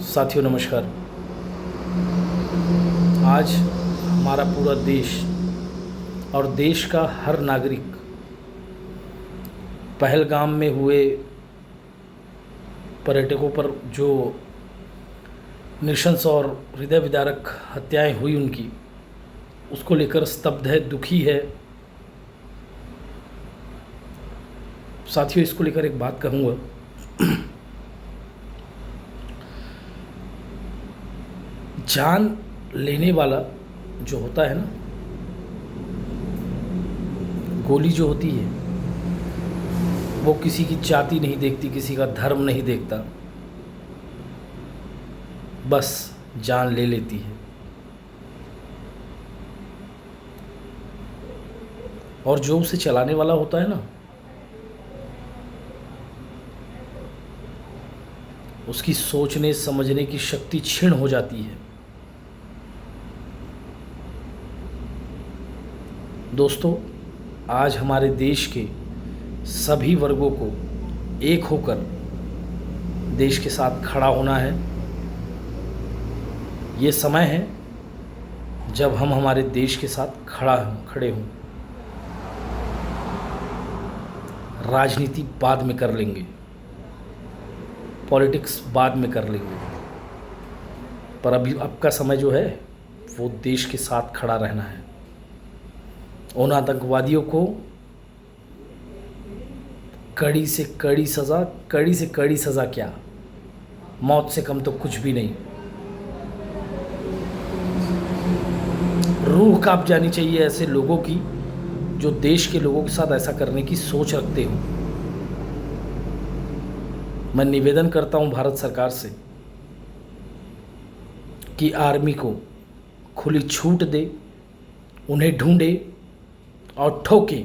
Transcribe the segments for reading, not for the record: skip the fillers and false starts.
साथियों नमस्कार। आज हमारा पूरा देश और देश का हर नागरिक पहलगाम में हुए पर्यटकों पर जो नृशंस और हृदय विदारक हत्याएं हुई उनकी, उसको लेकर स्तब्ध है, दुखी है। साथियों, इसको लेकर एक बात कहूँगा। जान लेने वाला जो होता है ना, गोली जो होती है वो किसी की जाति नहीं देखती, किसी का धर्म नहीं देखता, बस जान ले लेती है। और जो उसे चलाने वाला होता है ना, उसकी सोचने समझने की शक्ति क्षीण हो जाती है। दोस्तों, आज हमारे देश के सभी वर्गों को एक होकर देश के साथ खड़ा होना है। ये समय है जब हम हमारे देश के साथ खड़े हों। राजनीति बाद में कर लेंगे, पॉलिटिक्स बाद में कर लेंगे, पर अभी अब का समय जो है वो देश के साथ खड़ा रहना है। उन आतंकवादियों को कड़ी से कड़ी सज़ा क्या, मौत से कम तो कुछ भी नहीं। रूह कांप जानी चाहिए ऐसे लोगों की जो देश के लोगों के साथ ऐसा करने की सोच रखते हो। मैं निवेदन करता हूं भारत सरकार से कि आर्मी को खुली छूट दे, उन्हें ढूंढे और ठोके।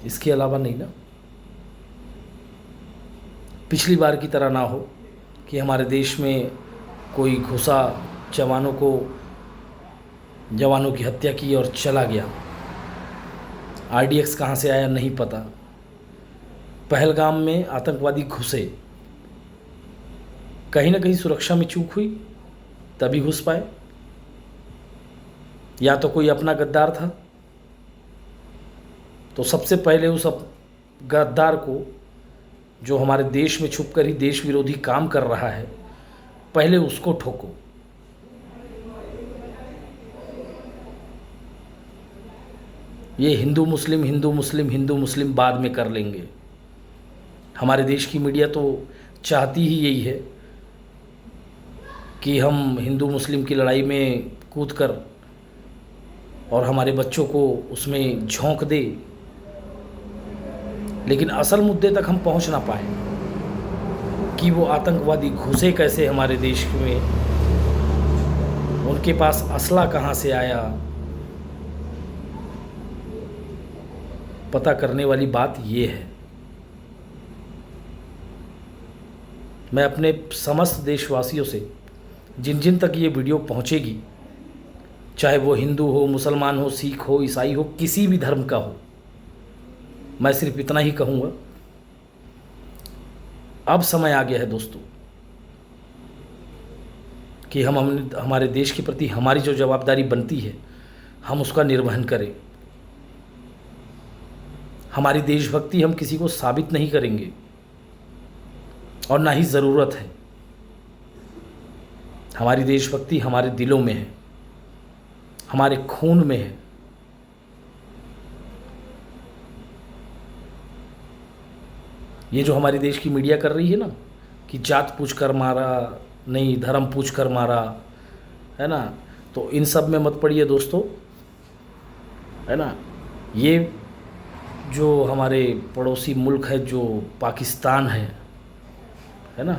इसके अलावा नहीं ना, पिछली बार की तरह ना हो कि हमारे देश में कोई घुसा, जवानों की हत्या की और चला गया। RDX कहाँ से आया नहीं पता। पहलगाम में आतंकवादी घुसे, कहीं ना कहीं सुरक्षा में चूक हुई तभी घुस पाए, या तो कोई अपना गद्दार था। तो सबसे पहले उस गद्दार को, जो हमारे देश में छुपकर ही देश विरोधी काम कर रहा है, पहले उसको ठोको। ये हिंदू मुस्लिम बाद में कर लेंगे। हमारे देश की मीडिया तो चाहती ही यही है कि हम हिंदू मुस्लिम की लड़ाई में कूदकर और हमारे बच्चों को उसमें झोंक दे, लेकिन असल मुद्दे तक हम पहुंच ना पाए कि वो आतंकवादी घुसे कैसे हमारे देश में, उनके पास असला कहां से आया। पता करने वाली बात ये है। मैं अपने समस्त देशवासियों से, जिन जिन तक ये वीडियो पहुंचेगी, चाहे वो हिंदू हो, मुसलमान हो, सिख हो, ईसाई हो, किसी भी धर्म का हो, मैं सिर्फ इतना ही कहूँगा, अब समय आ गया है दोस्तों कि हम हमारे देश के प्रति हमारी जो जवाबदारी बनती है हम उसका निर्वहन करें। हमारी देशभक्ति हम किसी को साबित नहीं करेंगे और ना ही ज़रूरत है। हमारी देशभक्ति हमारे दिलों में है, हमारे खून में है। ये जो हमारी देश की मीडिया कर रही है ना कि जात पूछ कर मारा नहीं, धर्म पूछ कर मारा, है ना, तो इन सब में मत पड़िए दोस्तों, है ना। ये जो हमारे पड़ोसी मुल्क है, जो पाकिस्तान है ना,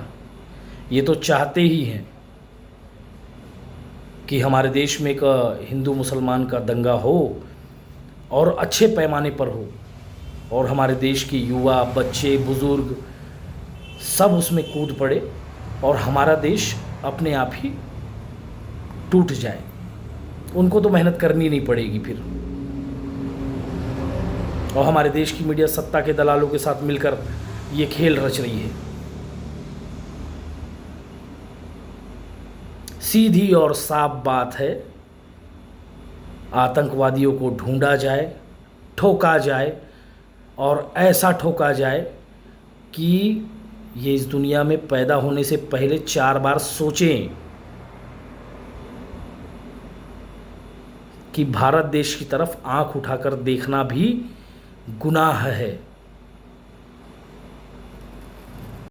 ये तो चाहते ही हैं कि हमारे देश में एक हिंदू मुसलमान का दंगा हो और अच्छे पैमाने पर हो, और हमारे देश के युवा, बच्चे, बुज़ुर्ग सब उसमें कूद पड़े और हमारा देश अपने आप ही टूट जाए। उनको तो मेहनत करनी नहीं पड़ेगी फिर। और हमारे देश की मीडिया सत्ता के दलालों के साथ मिलकर ये खेल रच रही है। सीधी और साफ बात है, आतंकवादियों को ढूंढा जाए, ठोका जाए, और ऐसा ठोका जाए कि ये इस दुनिया में पैदा होने से पहले 4 बार सोचें कि भारत देश की तरफ आंख उठाकर देखना भी गुनाह है।